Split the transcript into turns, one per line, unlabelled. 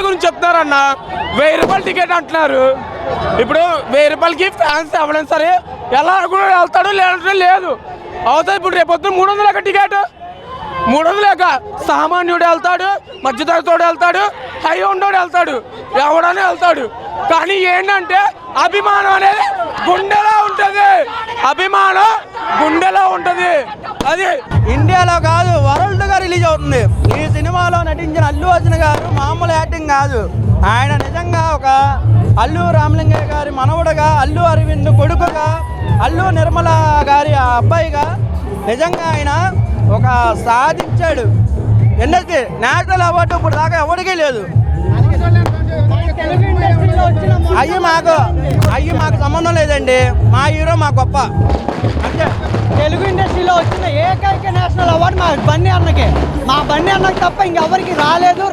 గురించి చెప్తున్నారన్న. 1000 రూపాయలు టికెట్ అంటున్నారు. ఇప్పుడు 1000 రూపాయలకి ఫ్యాన్స్ ఎవరైనా సరే ఎలా కూడా వెళ్తాడు, లేదంటే లేదు అవుతుంది. ఇప్పుడు రేపొద్దు 300 టికెట్, 300 సామాన్యుడు వెళ్తాడు, మధ్యతరగతోడు వెళ్తాడు, హై ఉండోడు వెళ్తాడు, ఎవడనే వెళ్తాడు. కానీ ఏంటంటే అభిమానం అనేది గుండెలో ఉంటుంది, అభిమానం గుండెలో ఉంటుంది. అది
ఇండియాలో కాదు, వరల్డ్గా రిలీజ్ అవుతుంది. ఈ సినిమాలో నటించిన అల్లు అర్జున్ గారు మామూలు యాక్టింగ్ కాదు. ఆయన నిజంగా ఒక అల్లు రామలింగయ్య గారి మనవడుగా, అల్లు అరవింద్ కొడుకుగా, అల్లు నిర్మల గారి అబ్బాయిగా నిజంగా ఆయన ఒక సాధించాడు. ఎందుకంటే నేషనల్ అవార్డు ఇప్పుడు దాకా ఎవరికీ లేదు. అయ్యి మాకు సంబంధం లేదండి. మా హీరో మా గొప్ప అంటే
తెలుగు ఇండస్ట్రీలో వచ్చిన ఏకైక నేషనల్ అవార్డు మా బన్నీ అన్నకే. మా బన్నీ అన్నకి తప్ప ఇంకెవరికి రాలేదు,